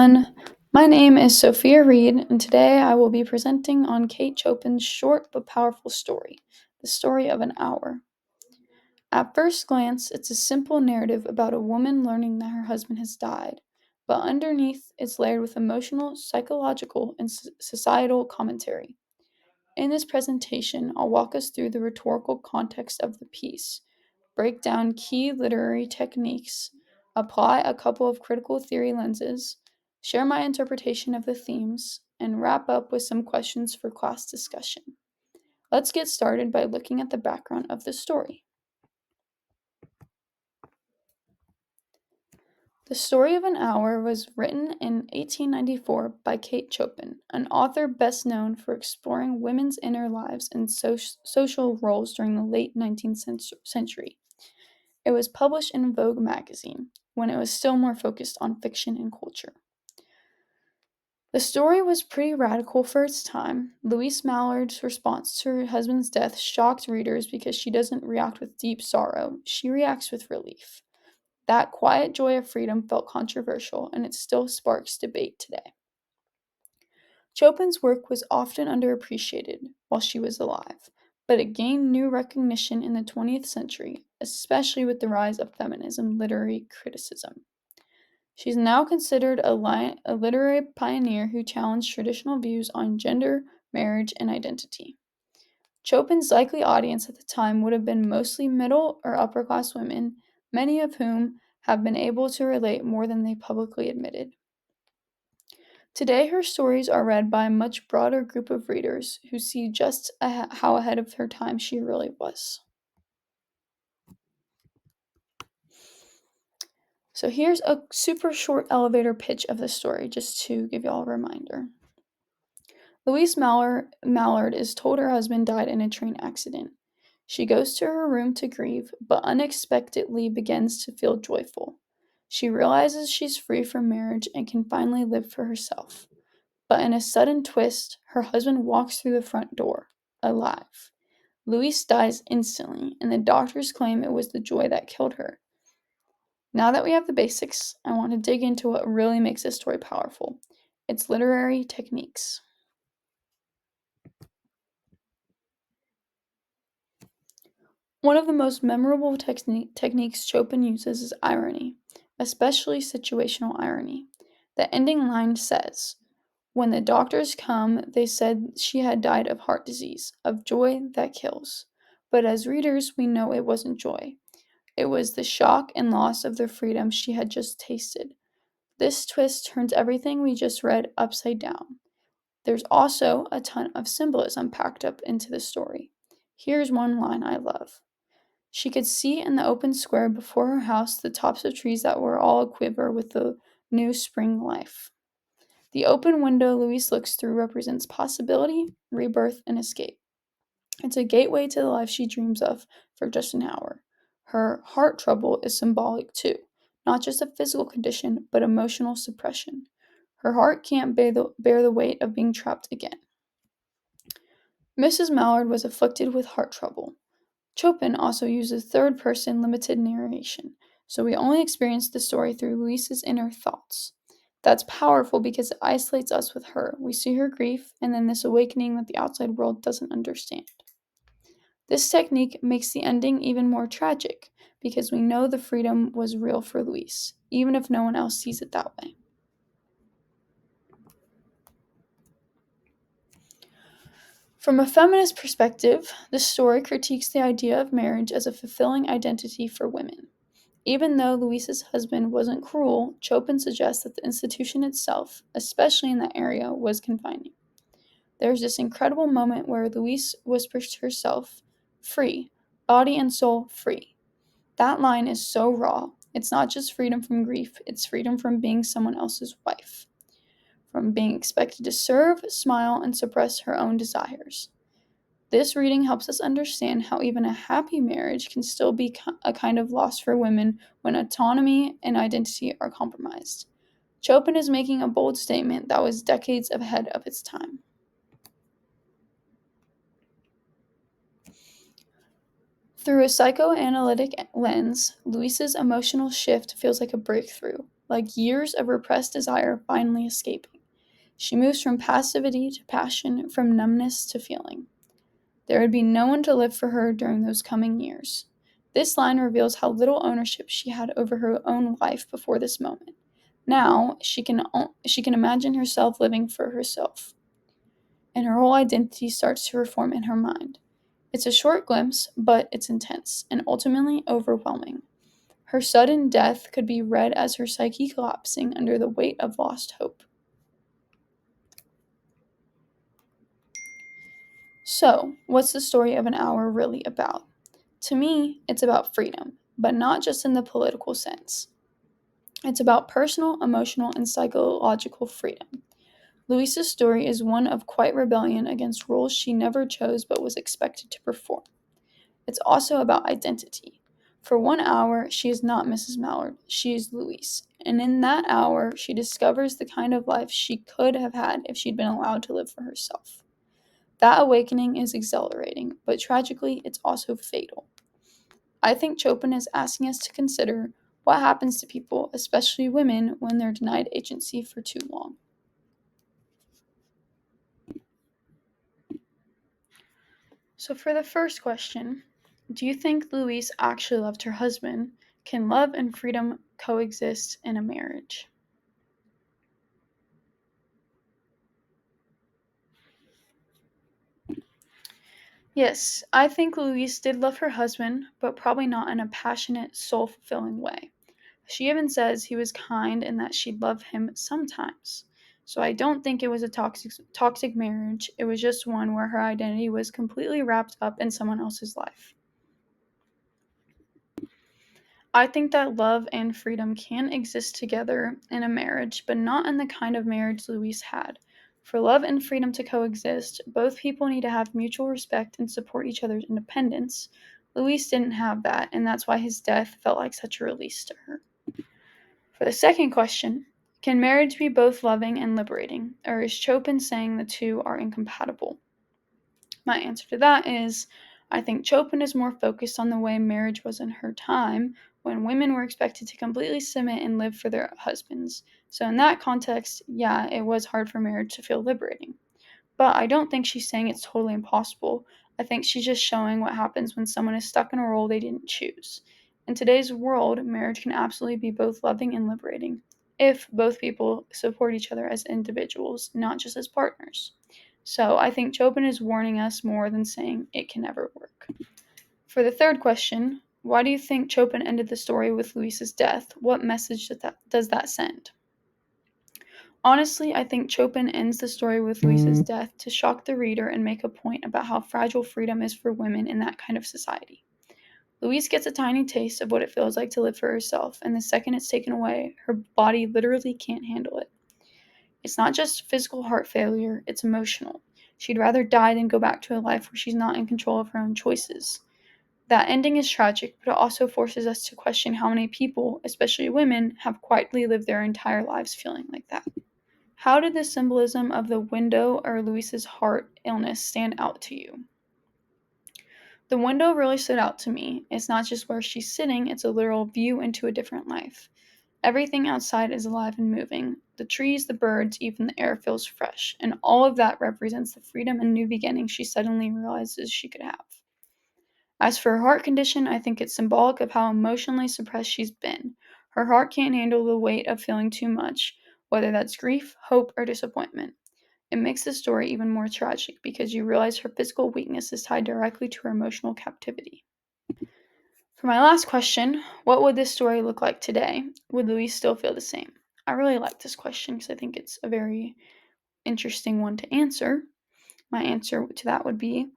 everyone. My name is Sophia Reed, and today I will be presenting on Kate Chopin's short but powerful story, The Story of an Hour. At first glance, it's a simple narrative about a woman learning that her husband has died, but underneath it's layered with emotional, psychological, and societal commentary. In this presentation, I'll walk us through the rhetorical context of the piece, break down key literary techniques, apply a couple of critical theory lenses, share my interpretation of the themes, and wrap up with some questions for class discussion. Let's get started by looking at the background of the story. The Story of an Hour was written in 1894 by Kate Chopin, an author best known for exploring women's inner lives and social roles during the late 19th century. It was published in Vogue magazine, when it was still more focused on fiction and culture. The story was pretty radical for its time. Louise Mallard's response to her husband's death shocked readers because she doesn't react with deep sorrow, she reacts with relief. That quiet joy of freedom felt controversial, and it still sparks debate today. Chopin's work was often underappreciated while she was alive, but it gained new recognition in the 20th century, especially with the rise of feminism literary criticism. She's now considered a literary pioneer who challenged traditional views on gender, marriage, and identity. Chopin's likely audience at the time would have been mostly middle or upper class women, many of whom have been able to relate more than they publicly admitted. Today, her stories are read by a much broader group of readers who see just how ahead of her time she really was. So here's a super short elevator pitch of the story, just to give y'all a reminder. Louise Mallard is told her husband died in a train accident. She goes to her room to grieve, but unexpectedly begins to feel joyful. She realizes she's free from marriage and can finally live for herself. But in a sudden twist, her husband walks through the front door, alive. Louise dies instantly, and the doctors claim it was the joy that killed her. Now that we have the basics, I want to dig into what really makes this story powerful. Its literary techniques. One of the most memorable techniques Chopin uses is irony, especially situational irony. The ending line says, "When the doctors come, they said she had died of heart disease, of joy that kills." But as readers, we know it wasn't joy. It was the shock and loss of the freedom she had just tasted. This twist turns everything we just read upside down. There's also a ton of symbolism packed up into the story. Here's one line I love. She could see in the open square before her house the tops of trees that were all aquiver with the new spring life. The open window Louise looks through represents possibility, rebirth, and escape. It's a gateway to the life she dreams of for just an hour. Her heart trouble is symbolic too, not just a physical condition, but emotional suppression. Her heart can't bear the weight of being trapped again. Mrs. Mallard was afflicted with heart trouble. Chopin also uses third-person limited narration, so we only experience the story through Louise's inner thoughts. That's powerful because it isolates us with her. We see her grief and then this awakening that the outside world doesn't understand. This technique makes the ending even more tragic because we know the freedom was real for Louise, even if no one else sees it that way. From a feminist perspective, the story critiques the idea of marriage as a fulfilling identity for women. Even though Louise's husband wasn't cruel, Chopin suggests that the institution itself, especially in that area, was confining. There's this incredible moment where Louise whispers to herself, "Free, body and soul free." That line is so raw. It's not just freedom from grief, it's freedom from being someone else's wife, from being expected to serve, smile, and suppress her own desires. This reading helps us understand how even a happy marriage can still be a kind of loss for women when autonomy and identity are compromised. Chopin is making a bold statement that was decades ahead of its time. Through a psychoanalytic lens, Louise's emotional shift feels like a breakthrough. like years of repressed desire finally escaping. She moves from passivity to passion, from numbness to feeling. There would be no one to live for her during those coming years. This line reveals how little ownership she had over her own life before this moment. Now she can imagine herself living for herself, and her whole identity starts to reform in her mind. It's a short glimpse, but it's intense and ultimately overwhelming. Her sudden death could be read as her psyche collapsing under the weight of lost hope. So, what's the story of an hour really about? To me, it's about freedom, but not just in the political sense. It's about personal, emotional, and psychological freedom. Louisa's story is one of quiet rebellion against roles she never chose but was expected to perform. It's also about identity. For 1 hour, she is not Mrs. Mallard, she is Louise. And in that hour, she discovers the kind of life she could have had if she'd been allowed to live for herself. That awakening is exhilarating, but tragically, it's also fatal. I think Chopin is asking us to consider what happens to people, especially women, when they're denied agency for too long. So, for the first question, do you think Louise actually loved her husband? Can love and freedom coexist in a marriage? Yes, I think Louise did love her husband, but probably not in a passionate, soul fulfilling way. She even says he was kind and that she'd love him sometimes. So I don't think it was a toxic marriage. It was just one where her identity was completely wrapped up in someone else's life. I think that love and freedom can exist together in a marriage, but not in the kind of marriage Louise had. For love and freedom to coexist, both people need to have mutual respect and support each other's independence. Louise didn't have that, and that's why his death felt like such a release to her. For the second question, can marriage be both loving and liberating, or is Chopin saying the two are incompatible? My answer to that is I think Chopin is more focused on the way marriage was in her time when women were expected to completely submit and live for their husbands. So, in that context, yeah, it was hard for marriage to feel liberating. But I don't think she's saying it's totally impossible. I think she's just showing what happens when someone is stuck in a role they didn't choose. In today's world, marriage can absolutely be both loving and liberating if both people support each other as individuals, not just as partners. So I think Chopin is warning us more than saying it can never work. For the third question, why do you think Chopin ended the story with Louise's death? What message does that send? Honestly, I think Chopin ends the story with Louisa's death to shock the reader and make a point about how fragile freedom is for women in that kind of society. Louise gets a tiny taste of what it feels like to live for herself, and the second it's taken away, her body literally can't handle it. It's not just physical heart failure, it's emotional. She'd rather die than go back to a life where she's not in control of her own choices. That ending is tragic, but it also forces us to question how many people, especially women, have quietly lived their entire lives feeling like that. How did the symbolism of the window or Louise's heart illness stand out to you? The window really stood out to me. It's not just where she's sitting, it's a literal view into a different life. Everything outside is alive and moving. The trees, the birds, even the air feels fresh, and all of that represents the freedom and new beginning she suddenly realizes she could have. As for her heart condition, I think it's symbolic of how emotionally suppressed she's been. Her heart can't handle the weight of feeling too much, whether that's grief, hope, or disappointment. It makes the story even more tragic because you realize her physical weakness is tied directly to her emotional captivity. For my last question, what would this story look like today? Would Louise still feel the same? I really like this question because I think it's a very interesting one to answer. My answer to that would be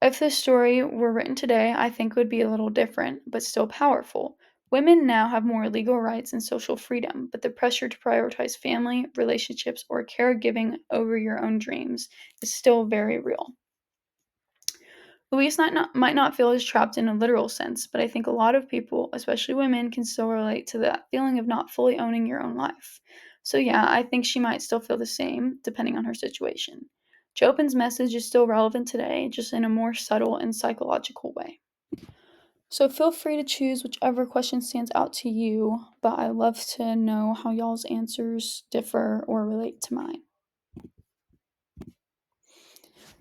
if this story were written today, I think it would be a little different, but still powerful. Women now have more legal rights and social freedom, but the pressure to prioritize family, relationships, or caregiving over your own dreams is still very real. Louise might not feel as trapped in a literal sense, but I think a lot of people, especially women, can still relate to that feeling of not fully owning your own life. So, yeah, I think she might still feel the same, depending on her situation. Chopin's message is still relevant today, just in a more subtle and psychological way. So feel free to choose whichever question stands out to you, but I love to know how y'all's answers differ or relate to mine.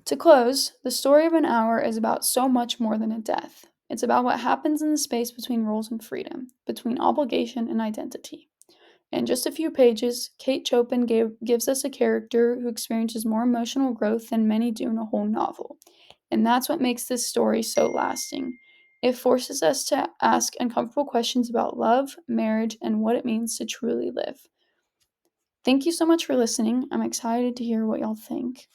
To close, The Story of an Hour is about so much more than a death. It's about what happens in the space between roles and freedom, between obligation and identity. In just a few pages, Kate Chopin gives us a character who experiences more emotional growth than many do in a whole novel. And that's what makes this story so lasting. It forces us to ask uncomfortable questions about love, marriage, and what it means to truly live. Thank you so much for listening. I'm excited to hear what y'all think.